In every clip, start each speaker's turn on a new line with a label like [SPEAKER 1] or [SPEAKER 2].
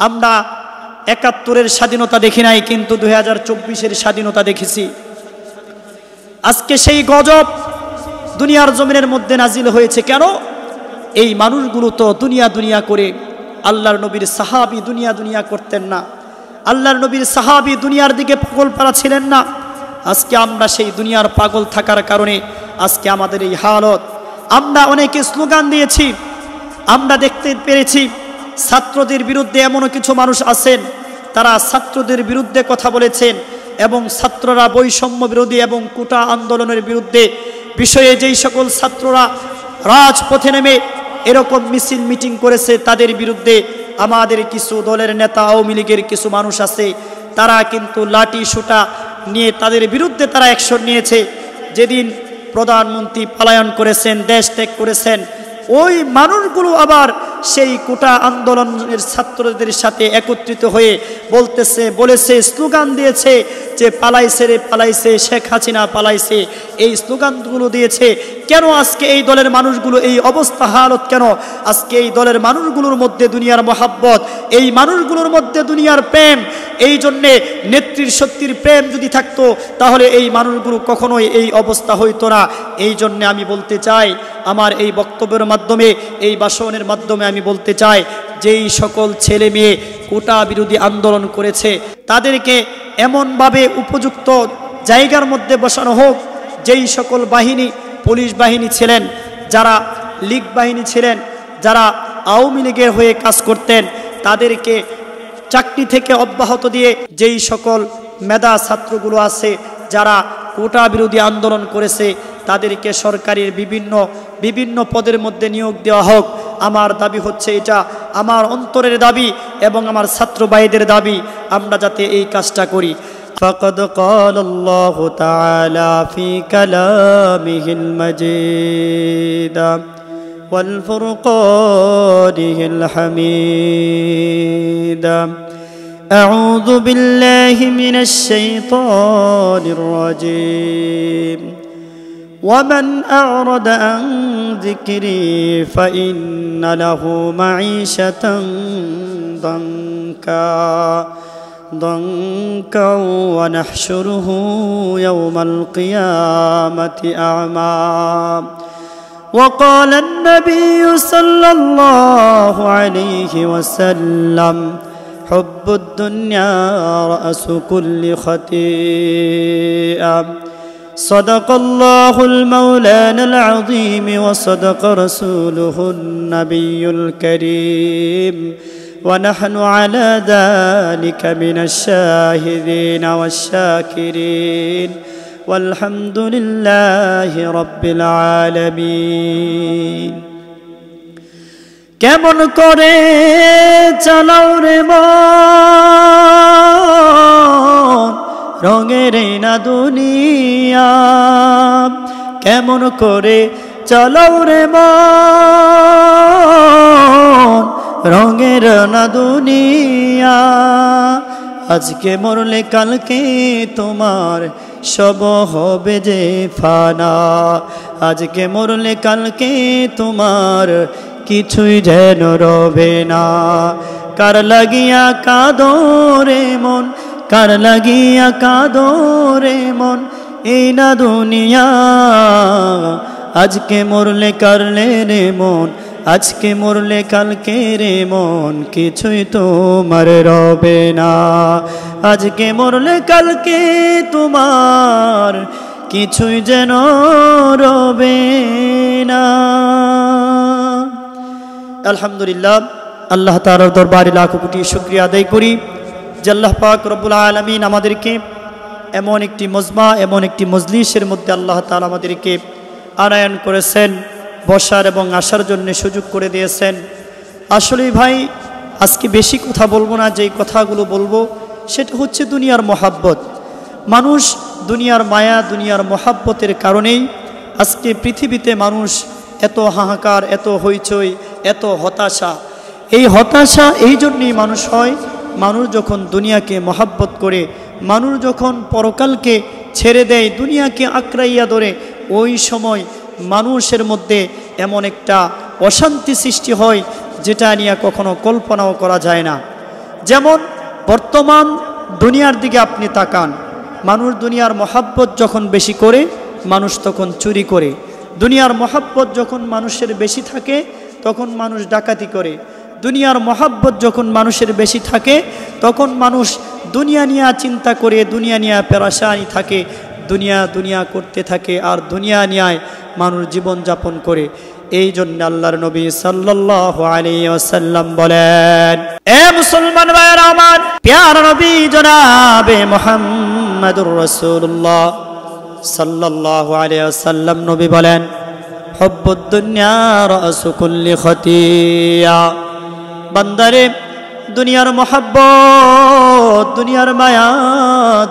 [SPEAKER 1] আমরা ৭১-এর স্বাধীনতা দেখি নাই, কিন্তু ২০২৪-এর স্বাধীনতা দেখেছি। আজকে সেই গজব দুনিয়ার জমিনের মধ্যে নাজিল হয়েছে কেন? এই মানুষগুলো তো দুনিয়া দুনিয়া করে, আল্লাহর নবীর সাহাবী দুনিয়া দুনিয়া করতেন না, আল্লাহর নবীর সাহাবী দুনিয়ার দিকে পাগল পারা ছিলেন না। আজকে আমরা সেই দুনিয়ার পাগল থাকার কারণে আজকে আমাদের এই হালত। আমরা অনেকে স্লোগান দিয়েছি, আমরা দেখতে পেরেছি ছাত্রদের বিরুদ্ধে এমনও কিছু মানুষ আছেন, তারা ছাত্রদের বিরুদ্ধে কথা বলেছেন এবং ছাত্ররা বৈষম্য বিরোধী এবং কোটা আন্দোলনের বিরুদ্ধে বিষয়ে যেই সকল ছাত্ররা রাজপথে নেমে এরকম মিছিল মিটিং করেছে, তাদের বিরুদ্ধে আমাদের কিছু দলের নেতা, আওয়ামী লীগের কিছু মানুষ আছে, তারা কিন্তু লাঠি সোঁটা নিয়ে তাদের বিরুদ্ধে তারা অ্যাকশন নিয়েছে। যেদিন প্রধানমন্ত্রী পলায়ন করেছেন, দেশ ত্যাগ করেছেন, ওই মানুষগুলো আবার সেই কোটা আন্দোলনের ছাত্রদের সাথে একত্রিত হয়ে বলেছে, স্লোগান দিয়েছে যে পালাইছে রে পালাইছে, শেখ হাসিনা পালাইছে, এই স্লোগানগুলো দিয়েছে। কেন আজকে এই দলের মানুষগুলো এই অবস্থা হালত কেন? আজকে এই দলের মানুষগুলোর মধ্যে দুনিয়ার মহাব্বত, এই মানুষগুলোর মধ্যে দুনিয়ার প্রেম। এই জন্যে নেত্রীর সত্যির প্রেম যদি থাকতো তাহলে এই মানুষগুলো কখনোই এই অবস্থা হইতো না। এই জন্যে আমি বলতে চাই, আমার এই বক্তব্যের মাধ্যমে, এই ভাষণের মাধ্যমে আমি বলতে চাই, যেই সকল ছেলে মেয়ে কোটা বিরোধী আন্দোলন করেছে তাদেরকে এমনভাবে উপযুক্ত জায়গার মধ্যে বসানো হোক। যেই সকল বাহিনী, পুলিশ বাহিনী ছিলেন, যারা লীগ বাহিনী ছিলেন, যারা আওয়ামী লীগের হয়ে কাজ করতেন, তাদেরকে চাকরি থেকে অব্যাহত দিয়ে যেই সকল মেধা ছাত্রগুলো আছে যারা কোটা বিরোধী আন্দোলন করেছে, তাদেরকে সরকারের বিভিন্ন পদের মধ্যে নিয়োগ দেওয়া হোক। আমার দাবি হচ্ছে এটা, আমার অন্তরের দাবি এবং আমার ছাত্র ভাইদের দাবি, আমরা যাতে এই কাজটা করি। ফাকাদ ক্বালাল্লাহু তাআলা ফি কালামিহিল মাজিদ ওয়াল ফুরকানিল হামিদ। আউযু বিল্লাহি মিনাশ শাইতানির রাজীম। ومن أعرض عن ذكري فإن له معيشة ضنكا ونحشره يوم القيامة أعمى. وقال النبي صلى الله عليه وسلم حب الدنيا رأس كل خطيئة. صدق الله المولانا العظيم وصدق رسوله النبي الكريم ونحن على ذلك من الشاهدين والشاكرين والحمد لله رب العالمين. কেমন করে চালাও রে মন রঙের না দুনিয়া, কেমন করে চালাও রে মন রঙের না দুনিয়া। আজকে মরলে কালকে তোমার সব হবে যে ফানা, আজকে মরলে কালকে তোমার কিছুই যেন রবে না। কার লাগিয়া কাঁদো রে মন, কার লাগিয়া কাঁদো রে মন, এই না দুনিয়া। আজকে মরলে কারলে রে মন, আজকে মরলে কালকে রে মন, কিছুই তোমার রবে না। আজকে মরলে কালকে তোমার কিছুই যেন রবে না। আলহামদুলিল্লাহ, আল্লাহ তাআলার দরবারে লাখ কোটি শুকরিয়া আদায় করি যে আল্লাহ পাক রব্বুল আলামিন আমাদেরকে এমন একটি মজমা, এমন একটি মজলিসের মধ্যে আল্লাহ তাআলা আমাদেরকে আনায়ন করেছেন, বসার এবং আসার জন্য সুযোগ করে দিয়েছেন। আসলে ভাই, আজকে বেশি কথা বলবো না, যেই কথাগুলো বলবো সেটা হচ্ছে দুনিয়ার মহাব্বত। মানুষ দুনিয়ার মায়া, দুনিয়ার মহাব্বতের কারণেই আজকে পৃথিবীতে মানুষ এত হাহাকার, এত হইচই, এত হতাশা। এই হতাশা এই জন্যই মানুষ হয়, মানুষ যখন দুনিয়াকে মহাব্বত করে, মানুষ যখন পরকালকে ছেড়ে দেয়, দুনিয়াকে আঁকড়াইয়া ধরে, ওই সময় মানুষের মধ্যে এমন একটা অশান্তি সৃষ্টি হয় যেটা নিয়ে কখনো কল্পনাও করা যায় না। যেমন বর্তমান দুনিয়ার দিকে আপনি তাকান, মানুষ দুনিয়ার মহাব্বত যখন বেশি করে মানুষ তখন চুরি করে, দুনিয়ার মহাব্বত যখন মানুষের বেশি থাকে তখন মানুষ ডাকাতি করে, দুনিয়ার মহাব্বত যখন মানুষের বেশি থাকে তখন মানুষ দুনিয়া নিয়ে চিন্তা করে, দুনিয়া নিয়ে পেরেশানি থাকে, দুনিয়া দুনিয়া করতে থাকে, আর দুনিয়া নিয়ে মানুষ জীবন যাপন করে। এই জন্য আল্লাহর নবী সাল্লাল্লাহু আলাইহি ওয়াসাল্লাম বলেন, এ মুসলমান ভাইরা আমার, প্যারা নবী জনাবে মুহাম্মদুর রাসূলুল্লাহ সাল্লাল্লাহু আলাইহি ওয়াসাল্লাম নবী বলেন, হুব্বুদ দুনিয়া রাসু কুল্লি খাতিয়া। বান্দারে, দুনিয়ার মহাব্বত, দুনিয়ার মায়া,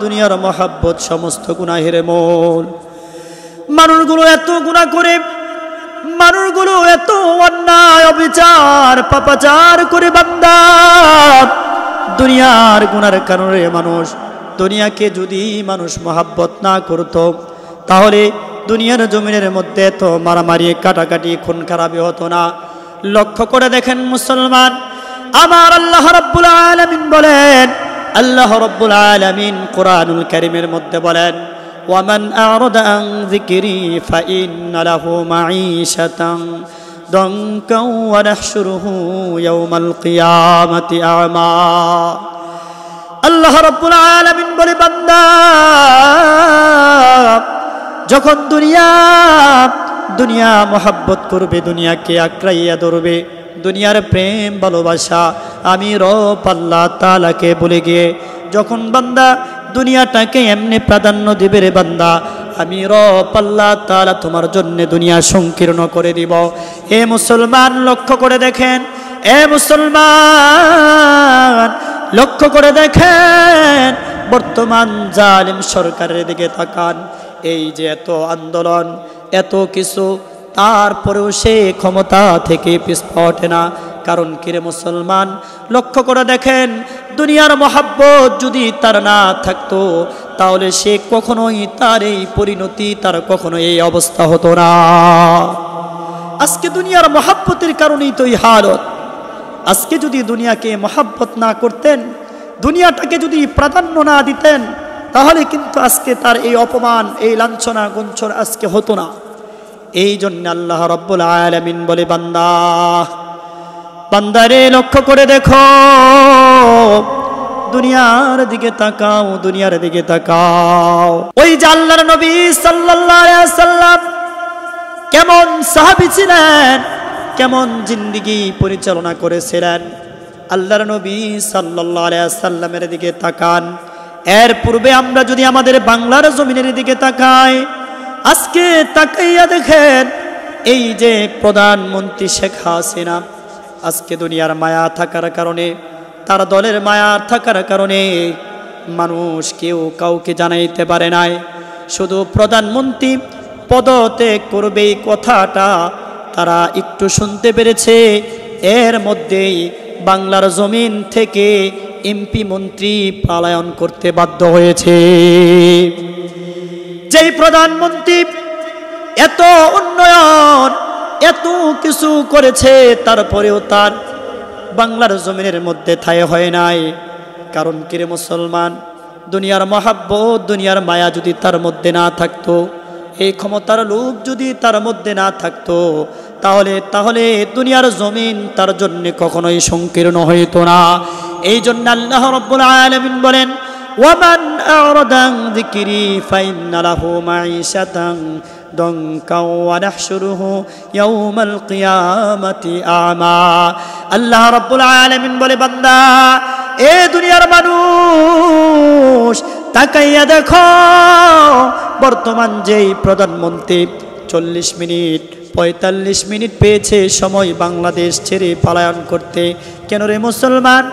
[SPEAKER 1] দুনিয়ার মহাব্বত সমস্ত গুনাহের মূল। মানুষগুলো এত গুনাহ করে, মানুষগুলো এত অন্যায় অবিচার পাপাচার করে বান্দা, দুনিয়ার গুনার কারণে মানুষ, দুনিয়াকে যদি মানুষ মহাব্বত না করত তাহলে দুনিয়ার জমিনের মধ্যে তো মারামারি, কাটাকাটি, খুন খারাপি হতো না। লক্ষ্য করে দেখেন মুসলমান, আমার আল্লাহ রাব্বুল আলামিন বলেন, আল্লাহ রাব্বুল আলামিন কোরআনুল কারীমের মধ্যে বলেন, ওয়ামান আ'রাদা আন যিকরি ফাইন্না লাহু মাঈশাতান দানকা ওয়া নাহশুরুহু ইয়াওমাল কিয়ামাতি আ'মা। আল্লাহ রাব্বুল আলামিন বলে, বান্দা যখন দুনিয়া মহাব্বত করবে, দুনিয়াকে আঁকড়াইয়া ধরবে, দুনিয়ার প্রেম ভালোবাসা আমি রব আল্লাহ তাআলাকে ভুলে গিয়ে যখন বান্দা দুনিয়াটাকে এমনি প্রাধান্য দিবে, রে বান্দা আমি রব আল্লাহ তাআলা তোমার জন্য দুনিয়া সংকীর্ণ করে দিব। এ মুসলমান লক্ষ্য করে দেখেন, এ মুসলমান লক্ষ্য করে দেখেন, বর্তমান জালিম সরকারের দিকে তাকান। এই যে এত আন্দোলন, এত কিছু, তারপরেও সে ক্ষমতা থেকে পিছপা ওঠে না। কারণ কি রে মুসলমান, লক্ষ্য করে দেখেন, দুনিয়ার মহাব্বত যদি তার না থাকতো তাহলে সে কখনোই, তার এই পরিণতি, তার কখনো এই অবস্থা হতো না। আজকে দুনিয়ার মহাব্বতের কারণেই তো এই হালত। আজকে যদি দুনিয়াকে মহাব্বত না করতেন, দুনিয়াটাকে যদি প্রাধান্য না দিতেন, তাহলে কিন্তু আজকে তার এই অপমান, এই লাঞ্ছনা গঞ্ছনা আজকে হতো না। এই জন্য আল্লাহ রাব্বুল আলামিন বলে, বান্দারে লক্ষ্য করে দেখো, দুনিয়ার দিকে তাকাও, দুনিয়ার দিকে তাকাও। ওই যে আল্লাহর নবী সাল্লাল্লাহু আলাইহি ওয়াসাল্লাম কেমন সাহাবী ছিলেন, কেমন জিন্দেগি পরিচালনা করেছিলেন, আল্লাহর নবী সাল্লাল্লাহু আলাইহি ওয়াসাল্লামের দিকে তাকান। এর পূর্বে আমরা যদি আমাদের বাংলার জমিনের দিকে তাকাই, আজকে তাকাইয়া দেখেন, এই যে প্রধানমন্ত্রী শেখ হাসিনা, আজকে দুনিয়ার মায়া থাকার কারণে, তার দলের মায়া থাকার কারণে মানুষ কেউ কাউকে জানাইতে পারে নাই। শুধু প্রধানমন্ত্রী পদত্যাগ করবে এই কথাটা তারা একটু শুনতে পেরেছে, এর মধ্যেই বাংলার জমিন থেকে এমপি মন্ত্রী পলায়ন করতে বাধ্য হয়েছে। যেই প্রধানমন্ত্রী এত উন্নয়ন, এত কিছু করেছে, তারপরেও তার বাংলার জমিনের মধ্যে ঠাঁই হয় নাই। কারণ কি রে মুসলমান, দুনিয়ার মহাব্বত, দুনিয়ার মায়া যদি তার মধ্যে না থাকতো, এই ক্ষমতার লোভ যদি তার মধ্যে না থাকতো, তাহলে দুনিয়ার জমিন তার জন্য কখনোই সংকীর্ণ হইতো না। এই জন্য আল্লাহ রাব্বুল আলামিন বলেন, ওয়ামান আ'রাদা আন যিকরি ফাইন্না লাহু মাঈশাতান দানকা ওয়া নাহশুরুহু ইয়াওমাল কিয়ামাতি আ'মা। আল্লাহ রাব্বুল আলামিন বলে, বান্দা এ দুনিয়ার মানুষ তাকাইয়া দেখো, বর্তমান যেই প্রধানমন্ত্রী 40 মিনিট 45 মিনিট পেয়েছে সময় বাংলাদেশ ছেড়ে পলায়ন করতে। কেন রে মুসলমান,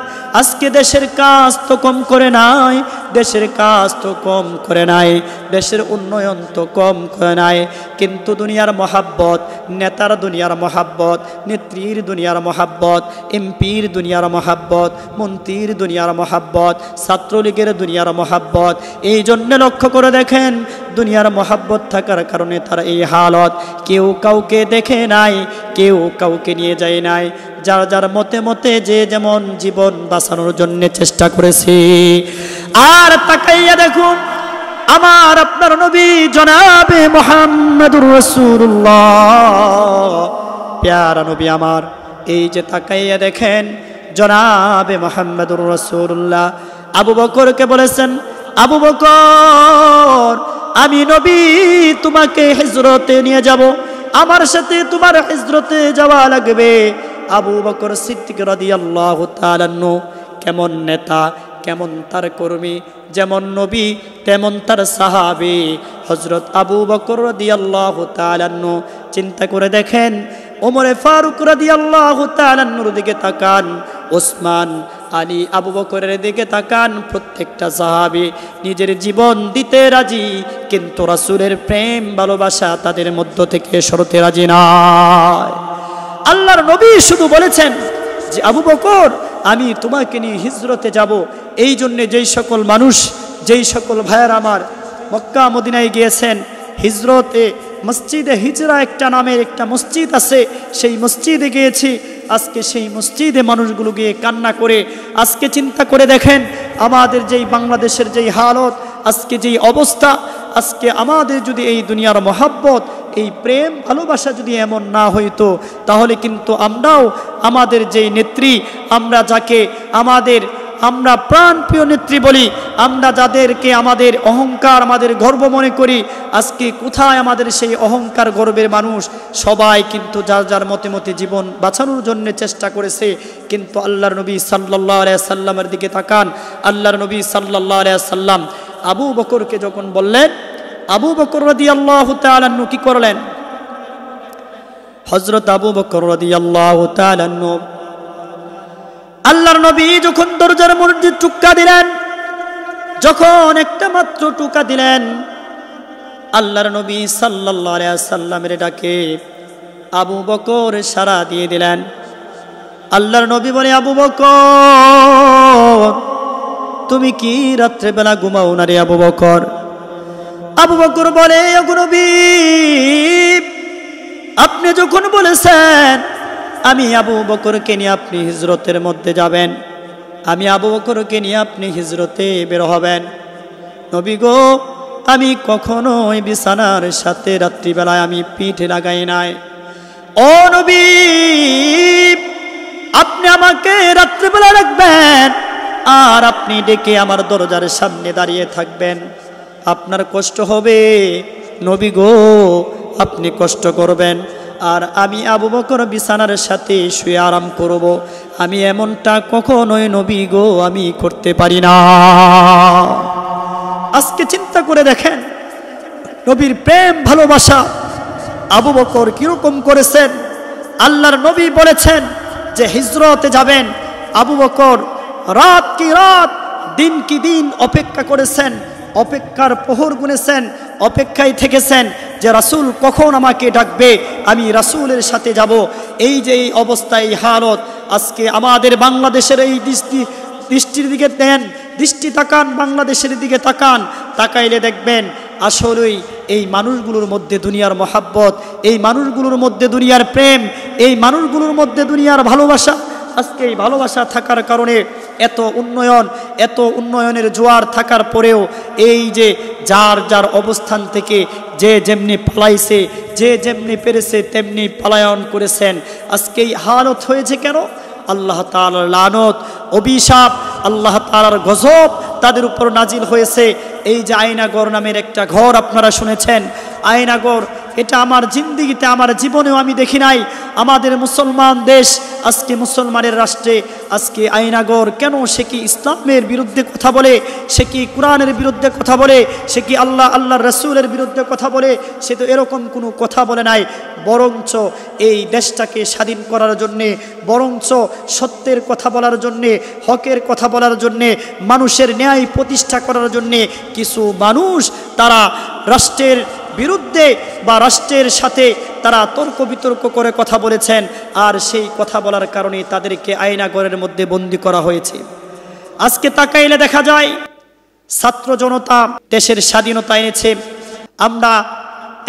[SPEAKER 1] আজকে দেশের কাজ তো কম করে নাই, দেশের কাজ তো কম করে নাই, দেশের উন্নয়ন তো কম করে নাই, কিন্তু দুনিয়ার মহাব্বত, নেতার দুনিয়ার মহাব্বত, নেত্রীর দুনিয়ার মহাব্বত, এমপির দুনিয়ার মহাব্বত, মন্ত্রীর দুনিয়ার মহাব্বত, ছাত্রলীগের দুনিয়ার মহাব্বত। এই জন্য লক্ষ্য করে দেখেন, দুনিয়ার মহাব্বত থাকার কারণে তার এই হালত। কেউ কাউকে দেখে নাই, কেউ কাউকে নিয়ে যায় নাই। যার যার মতে মতে যে যেমন জীবন বাঁচানোর জন্য চেষ্টা করেছে। আর তাকাইয়া দেখুন আমার আপনার নবী জনাবে মুহাম্মদুর রাসূলুল্লাহ, প্যারা নবী আমার, এই যে তাকাইয়া দেখেন জনাবে মুহাম্মদুর রাসূলুল্লাহ আবু বকরকে বলেছেন, আবু বকর আমি নবী তোমাকে হিজরতে নিয়ে যাব, আমার সাথে তোমার হিজরতে যাওয়া লাগবে। আবু বকর সিদ্দিক রাদিয়াল্লাহু তাআলা আনহু কেমন নেতা, কেমন তার কর্মী, যেমন নবী তেমন তার সাহাবী হযরত আবু বকর রাদিয়াল্লাহু তাআলা আনহু। চিন্তা করে দেখেন ওমরে ফারুক রাদিয়াল্লাহু তাআলা আনহুর দিকে তাকান, ওসমান, আলী, আবু বকরের দিকে তাকান, প্রত্যেকটা সাহাবী নিজের জীবন দিতে রাজি, কিন্তু রাসূলের প্রেম ভালোবাসা তাদের মধ্য থেকে সরতে রাজি নয়। আল্লাহর নবী শুধু বলেছেন যে আবু বকর আমি তোমাকে নিয়ে হিজরতে যাব। এই জন্যে যেই সকল মানুষ, যেই সকল ভাইয়ের আমার মক্কা মদিনায় গিয়েছেন হিজরতে, মসজিদে হিজরা একটা নামের একটা মসজিদ আছে, সেই মসজিদে গিয়েছি। আজকে সেই মসজিদে মানুষগুলো গিয়ে কান্না করে, আজকে চিন্তা করে দেখেন আমাদের যেই বাংলাদেশের যেই হালত, আজকে যেই অবস্থা, আজকে আমাদের যদি এই দুনিয়ার মহাব্বত, এই প্রেম ভালোবাসা যদি এমন না হইতো, তাহলে কিন্তু আমরাও আমাদের যেই নেত্রী, আমরা যাকে আমরা প্রাণপ্রিয় নেত্রী বলি, আমরা যাদেরকে আমাদের অহংকার, আমাদের গর্ব মনে করি, আজকে কোথায় আমাদের সেই অহংকার গর্বের মানুষ? সবাই কিন্তু যার যার মতে মতে জীবন বাঁচানোর জন্য চেষ্টা করেছে। কিন্তু আল্লাহর নবী সাল্লাল্লাহু আলাইহি সাল্লামের দিকে তাকান, আল্লাহর নবী সাল্লাল্লাহু আলাইহি সাল্লাম আবু বকরকে যখন বললেন, আবু বকর রাদিয়াল্লাহু তাআলা আনহু কি করলেন? হযরত আবু বকর রাদিয়াল্লাহু তাআলা আনহু আল্লাহর নবী যখন দরজার মধ্যে টুকা দিলেন, যখন একটা মাত্র টুকা দিলেন, আল্লাহর নবী সাল্লাল্লাহু আলাইহি সাল্লামের ডাকে আবু বকর সাড়া দিয়ে দিলেন। আল্লাহর নবী বলে, আবু বকর তুমি কি রাত্রে বেলা ঘুমাও না রে আবু বকর? আবু বকর বলে, ওগো নবী আপনি যখন বলেছেন আমি আবু বকরকে নিয়ে আপনি হিজরতের মধ্যে যাবেন, আমি আবু বকরকে নিয়ে আপনি হিজরতে বের হবেন, নবী গো আমি কখনোই বিছানার সাথে রাত্রিবেলায় আমি পিঠ লাগাই নাই। ও নবী আপনি আমাকে রাত্রিবেলা রাখবেন আর আপনি ডেকে আমার দরজার সামনে দাঁড়িয়ে থাকবেন, আপনার কষ্ট হবে নবী গো, আপনি কষ্ট করবেন, আর আমি আবু বকর বিছানার সাথে শুয়ে আরাম করব, আমি এমনটা কখনোই নবী গো আমি করতে পারি না। আজকে চিন্তা করে দেখেন নবীর প্রেম ভালোবাসা আবু বকর কিরকম করেছেন। আল্লাহর নবী বলেছেন যে হিজরতে যাবেন, আবু বকর রাত কি রাত, দিন কি দিন অপেক্ষা করেছেন, অপেক্ষার প্রহর গুনেছেন, অপেক্ষায় থেকেছেন যে রাসূল কখন আমাকে ডাকবে, আমি রাসূলের সাথে যাব। এই যে এই অবস্থা, এই হালত, আজকে আমাদের বাংলাদেশের এই দৃষ্টির দিকে দেন, দৃষ্টি তাকান, বাংলাদেশের দিকে তাকান, তাকাইলে দেখবেন আসলেই এই মানুষগুলোর মধ্যে দুনিয়ার মহাব্বত, এই মানুষগুলোর মধ্যে দুনিয়ার প্রেম, এই মানুষগুলোর মধ্যে দুনিয়ার ভালোবাসা। আজকে এই ভালোবাসা থাকার কারণে এত উন্নয়নের জোয়ার থাকার পরেও এই যে যার যার অবস্থান থেকে যে যেমনি পালাইছে, যে যেমনি পেরেছে তেমনি পলায়ন করেছেন। আজকে এই হালত হয়েছে কেন? আল্লাহ তাআলার লানত, অভিশাপ, আল্লাহ তাআলার গজব তাদের উপর নাজিল হয়েছে। এই যে আয়নাগর নামের একটা ঘর আপনারা শুনেছেন, আয়নাগর, এটা আমার জিন্দিগিতে, আমার জীবনেও আমি দেখি নাই। আমাদের মুসলমান দেশ, আজকে মুসলমানের রাষ্ট্রে আজকে আয়নাগর কেন? সে কি ইসলামের বিরুদ্ধে কথা বলে? সে কি কোরআনের বিরুদ্ধে কথা বলে? সে কি আল্লাহর রাসূলের বিরুদ্ধে কথা বলে? সে তো এরকম কোনো কথা বলে নাই, বরঞ্চ এই দেশটাকে স্বাধীন করার জন্যে, বরঞ্চ সত্যের কথা বলার জন্যে, হকের কথা বলার জন্যে, মানুষের ন্যায় প্রতিষ্ঠা করার জন্যে কিছু মানুষ তারা রাষ্ট্রের বিরুদ্ধে বা রাষ্ট্রের সাথে তারা তর্ক বিতর্ক করে কথা বলেছেন, আর সেই কথা বলার কারণে তাদেরকে আয়নাগরের মধ্যে বন্দী করা হয়েছে। আজকে তাকাইলে দেখা যায় ছাত্র জনতা দেশের স্বাধীনতা এনেছে। আমরা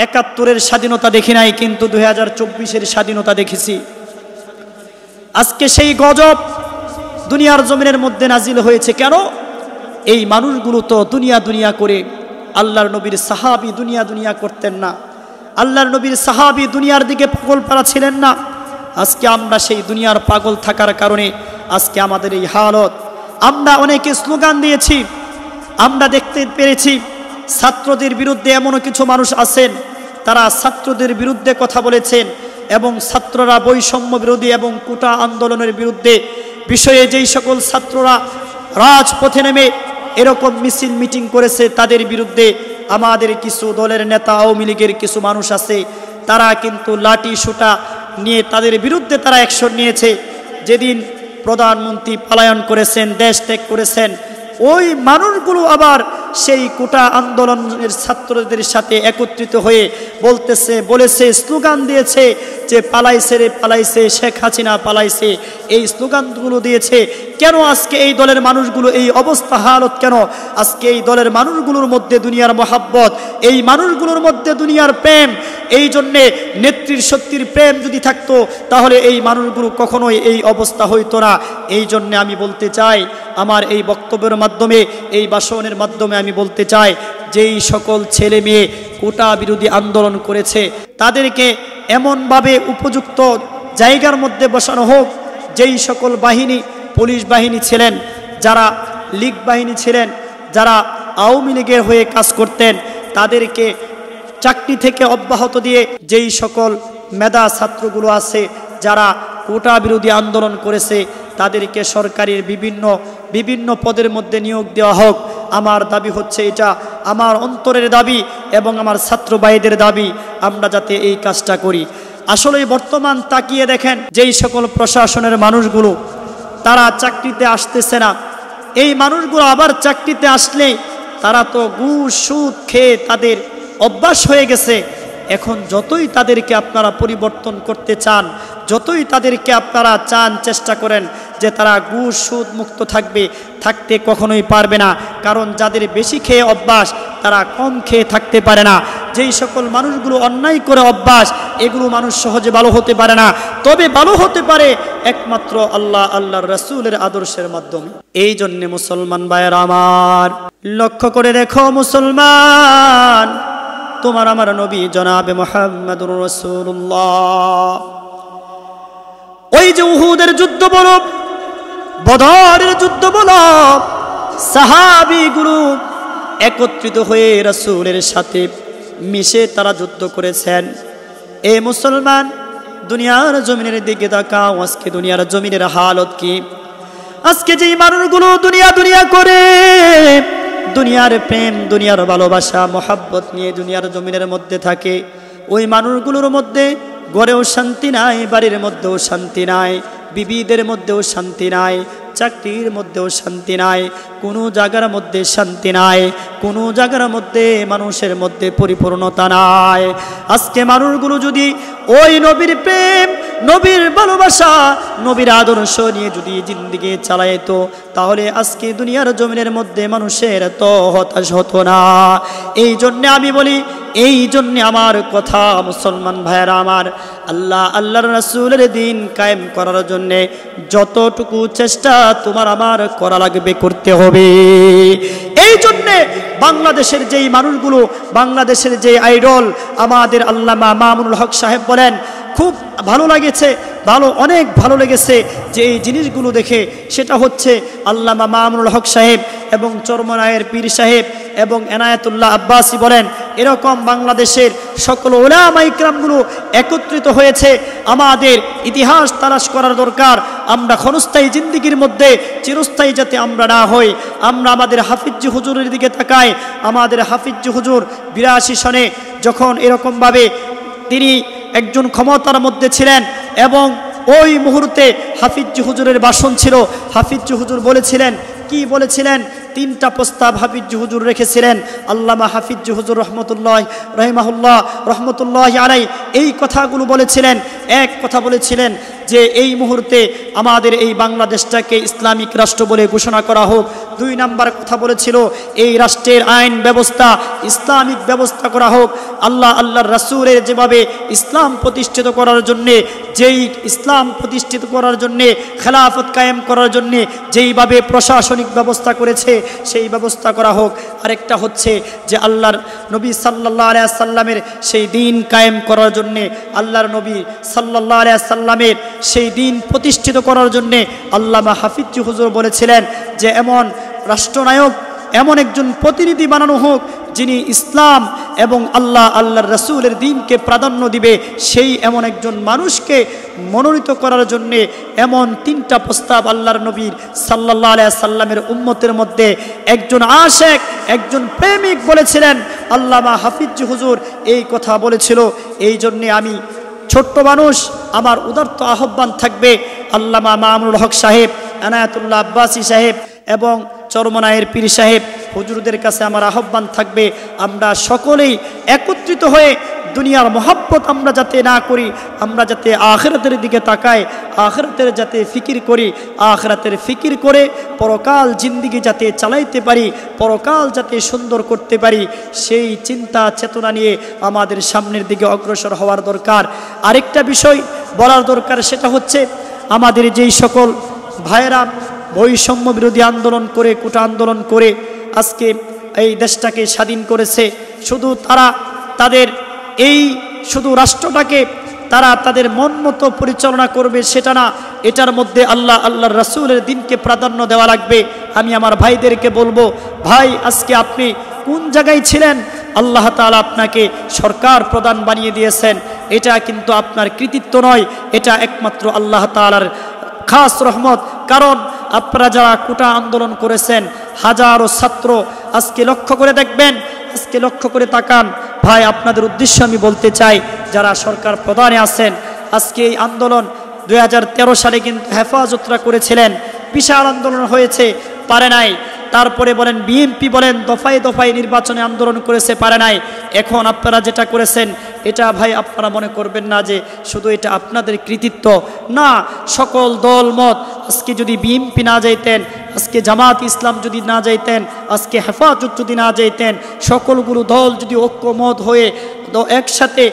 [SPEAKER 1] ৭১-এর স্বাধীনতা দেখি নাই, কিন্তু ২০২৪-এর স্বাধীনতা দেখেছি। আজকে সেই গজব দুনিয়ার জমিনের মধ্যে নাজিল হয়েছে কেন? এই মানুষগুলো তো দুনিয়া দুনিয়া করে, আল্লাহর নবীর সাহাবী দুনিয়া দুনিয়া করতেন না, আল্লাহর নবীর সাহাবী দুনিয়ার দিকে পাগল পারা ছিলেন না। আজকে আমরা সেই দুনিয়ার পাগল থাকার কারণে আজকে আমাদের এই হালত। আমরা অনেকে স্লোগান দিয়েছি, আমরা দেখতে পেরেছি ছাত্রদের বিরুদ্ধে এমনও কিছু মানুষ আছেন, তারা ছাত্রদের বিরুদ্ধে কথা বলেছেন এবং ছাত্ররা বৈষম্য বিরোধী এবং কোটা আন্দোলনের বিরুদ্ধে বিষয়ে যেই সকল ছাত্ররা রাজপথে নেমে এরকম মিছিল মিটিং করেছে, তাদের বিরুদ্ধে আমাদের কিছু দলের নেতা, আওয়ামী লীগের কিছু মানুষ আছে, তারা কিন্তু লাঠি সুটা নিয়ে তাদের বিরুদ্ধে তারা অ্যাকশন নিয়েছে। যেদিন প্রধানমন্ত্রী পলায়ন করেছেন, দেশ ত্যাগ করেছেন, ওই মানুষগুলো আবার সেই কোটা আন্দোলনের ছাত্রদের সাথে একত্রিত হয়ে বলেছে, স্লোগান দিয়েছে যে পালাইছে রে পালাইছে, শেখ হাসিনা পালাইছে, এই স্লোগানগুলো দিয়েছে। কেন আজকে এই দলের মানুষগুলো এই অবস্থা হালত কেন? আজকে এই দলের মানুষগুলোর মধ্যে দুনিয়ার মহাব্বত, এই মানুষগুলোর মধ্যে দুনিয়ার প্রেম, এই জন্যে নেত্রীর সত্যির প্রেম যদি থাকতো তাহলে এই মানুষগুলো কখনোই এই অবস্থা হইতো না। এই জন্যে আমি বলতে চাই, আমার এই বক্তব্যের মাধ্যমে, এই ভাষণের মাধ্যমে আমি বলতে চাই, যেই সকল ছেলে মেয়ে কোটা বিরোধী আন্দোলন করেছে তাদেরকে এমনভাবে উপযুক্ত জায়গার মধ্যে বসানো হোক। যেই সকল বাহিনী, পুলিশ বাহিনী ছিলেন, যারা লীগ বাহিনী ছিলেন, যারা আওয়ামী লীগের হয়ে কাজ করতেন, তাদেরকে চাকরি থেকে অব্যাহত দিয়ে যেই সকল মেধা ছাত্রগুলো আছে যারা কোটা বিরোধী আন্দোলন করেছে তাদেরকে সরকারের বিভিন্ন পদের মধ্যে নিয়োগ দেওয়া হোক। আমার দাবি হচ্ছে এটা, আমার অন্তরের দাবি এবং আমার ছাত্র ভাইদের দাবি, আমরা যাতে এই কাজটা করি। আসলে বর্তমান তাকিয়ে দেখেন, যেই সকল প্রশাসনের মানুষগুলো তারা চাকরিতে আসতেছে না, এই মানুষগুলো আবার চাকরিতে আসলে তারা তো ঘুষ সুদ খেয়ে তাদের অভ্যাস হয়ে গেছে। এখন যতই তাদেরকে আপনারা পরিবর্তন করতে চান, যতই তাদেরকে আপনারা চেষ্টা করেন যে তারা ঘুষ সুদ মুক্ত থাকতে কখনোই পারবে না। কারণ যাদের বেশি খেয়ে অভ্যাস তারা কম খেয়ে থাকতে পারে না। যেই সকল মানুষগুলো অন্যায় করে অভ্যাস, এগুলো মানুষ সহজে ভালো হতে পারে না। তবে ভালো হতে পারে একমাত্র আল্লাহর রাসূলের আদর্শের মাধ্যমে। এই জন্যে মুসলমান ভাইয়েরা আমার, লক্ষ্য করে দেখো মুসলমান, তোমার আমার নবী জনাবে মুহাম্মদুর রাসূলুল্লাহ, ওই যে উহুদের যুদ্ধ বলো, বদরের যুদ্ধ বলো, সাহাবীগুলো একত্রিত হয়ে রাসূলের সাথে মিশে তারা যুদ্ধ করেছেন। এ মুসলমান, দুনিয়ার জমিনের দিকে তাকাও, আজকে দুনিয়ার জমিনের হালত কি? আজকে যেই মানুষগুলো দুনিয়া দুনিয়া করে, দুনিয়ার প্রেম, দুনিয়ার ভালোবাসা, মোহাব্বত নিয়ে দুনিয়ার জমিনের মধ্যে থাকে, ওই মানুষগুলোর মধ্যে ঘরেও শান্তি নাই, বাড়ির মধ্যেও শান্তি নাই, বিবিদের মধ্যেও শান্তি নাই, চাকরির মধ্যেও শান্তি নাই, কোনো জায়গার মধ্যে শান্তি নাই, কোনো জায়গার মধ্যে মানুষের মধ্যে পরিপূর্ণতা নাই। আজকে মানুষগুলো যদি ওই নবীর প্রেম, নবীর ভালোবাসা, নবীর আদর্শ নিয়ে যদি জিন্দেগি চালাইতো, তাহলে আজকে দুনিয়ার জমিনের মধ্যে মানুষের এত হতাশ হতো না। এই জন্যে আমি বলি, এই জন্যে আমার কথা মুসলমান ভাইয়েরা আমার, আল্লাহর রাসূলের দিন কায়েম করার জন্যে যতটুকু চেষ্টা তোমার আমার করা লাগবে, করতে হবে। এই জন্যে বাংলাদেশের যেই মানুষগুলো, বাংলাদেশের যে আইডল আমাদের আল্লামা মামুনুল হক সাহেব বলেন, খুব ভালো লাগেছে, অনেক ভালো লেগেছে যে এই জিনিসগুলো দেখে। সেটা হচ্ছে আল্লামা মামুনুল হক সাহেব এবং চরমনায়ের পীর সাহেব এবং এনায়েতুল্লাহ আব্বাসী বলেন, এরকম বাংলাদেশের সকল উলামা ইকরামগুলো একত্রিত হয়েছে। আমাদের ইতিহাস তালাশ করার দরকার। আমরা ক্ষণস্থায়ী জিন্দেগির মধ্যে চিরস্থায়ী যাতে আমরা না হই। আমরা আমাদের হাফিজি হুজুরের দিকে তাকাই। আমাদের হাফিজি হুজুর 82 সনে যখন এরকমভাবে তিনি একজন ক্ষমতার মধ্যে ছিলেন এবং ওই মুহূর্তে হাফিজি হুজুরের ভাষণ ছিল। হাফিজি হুজুর বলেছিলেন, কি বলেছিলেন? 3টা প্রস্তাব হাফিজি হুজুর রেখেছিলেন। আল্লামা হাফিজি হুজুর রহমতুল্লাহ আলাই এই কথাগুলো বলেছিলেন। এক কথা বলেছিলেন যে এই মুহূর্তে আমাদের এই বাংলাদেশটাকে ইসলামিক রাষ্ট্র বলে ঘোষণা করা হোক। 2 নাম্বার কথা বলেছিল, এই রাষ্ট্রের আইন ব্যবস্থা ইসলামিক ব্যবস্থা করা হোক। আল্লাহর রাসূলের যেভাবে ইসলাম প্রতিষ্ঠিত করার জন্যে যেই ইসলাম প্রতিষ্ঠিত করার জন্যে, খেলাফত কায়েম করার জন্যে যেইভাবে প্রশাসনিক ব্যবস্থা করেছে সেই ব্যবস্থা করা হোক। আরেকটা হচ্ছে যে আল্লাহর নবী সাল্লাল্লাহু আলাইহি সাল্লামের সেই দিন কায়েম করার জন্যে, আল্লাহর নবী সাল্লাল্লাহু আলাইহি সাল্লামের সেই দিন প্রতিষ্ঠিত করার জন্যে আল্লামা হাফিজ হুজুর বলেছিলেন যে এমন রাষ্ট্রনায়ক, এমন একজন প্রতিনিধি বানানো হোক যিনি ইসলাম এবং আল্লাহর রাসূলের দ্বীনকে প্রাধান্য দিবে, সেই এমন একজন মানুষকে মনোনীত করার জন্যে এমন 3টা প্রস্তাব আল্লাহর নবীর সাল্লাল্লাহু আলাইহি সাল্লামের উম্মতের মধ্যে একজন আশেক, একজন প্রেমিক বলেছিলেন। আল্লামা হাফিজ হুজুর এই কথা বলেছিল। এই জন্যে আমি ছোট্ট মানুষ, আমার উদারত আহ্বান থাকবে আল্লামা মামুনুল হক সাহেব, এনায়েতুল্লাহ আব্বাসী সাহেব এবং চরমনায়ের পীর সাহেব হুজুরদের কাছে আমার আহ্বান থাকবে, আমরা সকলেই একত্রিত হয়ে দুনিয়ার মহব্বত আমরা যাতে না করি, আমরা যাতে আখিরাতের দিকে তাকাই, আখিরাতের যাতে ফিকির করি, আখিরাতের ফিকির করে পরকাল জিন্দিগি যাতে চালাইতে পারি, পরকাল যাতে সুন্দর করতে পারি, সেই চিন্তা চেতনা নিয়ে আমাদের সামনের দিকে অগ্রসর হওয়ার দরকার। আরেকটা বিষয় বলার দরকার, সেটা হচ্ছে আমাদের যেই সকল ভাইয়েরা বৈষম্য বিরোধী আন্দোলন করে, কোটা আন্দোলন করে আজকে এই দেশটাকে স্বাধীন করেছে, শুধু তারা তাদের এই শুধু রাষ্ট্রটাকে তারা তাদের মন মতো পরিচালনা করবে সেটা না, এটার মধ্যে আল্লাহর রাসূলের দ্বীনকে প্রাধান্য দেওয়া লাগবে। আমি আমার ভাইদেরকে বলবো, ভাই আজকে আপনি কোন জায়গায় ছিলেন? আল্লাহ তাআলা আপনাকে সরকার প্রধান বানিয়ে দিয়েছেন, এটা কিন্তু আপনার কৃতিত্ব নয়, এটা একমাত্র আল্লাহ তাআলার খাস রহমত। কারণ আপনারা যারা কোটা আন্দোলন করেছেন, হাজারো ছাত্র, আজকে লক্ষ্য করে দেখবেন, আজকে লক্ষ্য করে তাকান ভাই, আপনাদের উদ্দেশ্যে আমি বলতে চাই, যারা সরকার প্রধানে আছেন, আজকে এই আন্দোলন 2013 সালে কিন্তু হেফাজতরা করেছিলেন, বিশাল আন্দোলন হয়েছে, পারে নাই। তারপরে বলেন বিএনপি বলেন দফায় দফায় নির্বাচনে আন্দোলন করেছে, পারে নাই। এখন আপনারা যেটা করেছেন এটা ভাই আপনারা মনে করবেন না যে শুধু এটা আপনাদের কৃতিত্ব, না, সকল দল মত, আজকে যদি বিএনপি না যাইতেন, আজকে জামাত ইসলাম যদি না যাইতেন, আজকে হেফাজত যদি না যাইতেন, সকলগুলো দল যদি ঐক্যমত হয়ে একসাথে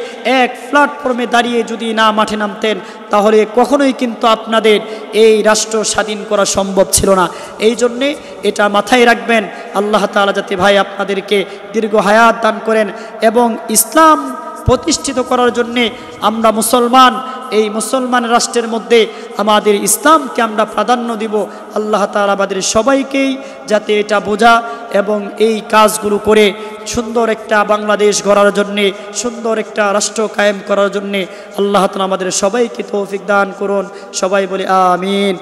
[SPEAKER 1] এক প্ল্যাটফর্মে দাঁড়িয়ে যদি না মাঠে নামতেন, তাহলে কখনোই কিন্তু আপনাদের এই রাষ্ট্র স্বাধীন করা সম্ভব ছিল না। এই জন্যে এটা মাথায় রাখবেন। আল্লাহ তাআলা যাতে ভাই আপনাদেরকে দীর্ঘ হায়াত দান করেন এবং ইসলাম প্রতিষ্ঠিত করার জন্যে আমরা মুসলমান, এই মুসলমান রাষ্ট্রের মধ্যে আমাদের ইসলামকে আমরা প্রাধান্য দিব। আল্লাহ তাআলা আমাদের সবাইকেই যাতে এটা বোঝা এবং এই কাজগুলো করে সুন্দর একটা বাংলাদেশ গড়ার জন্যে, সুন্দর একটা রাষ্ট্র কায়েম করার জন্যে আল্লাহ তাআলা আমাদের সবাইকে তৌফিক দান করুন। সবাই বলি আমিন।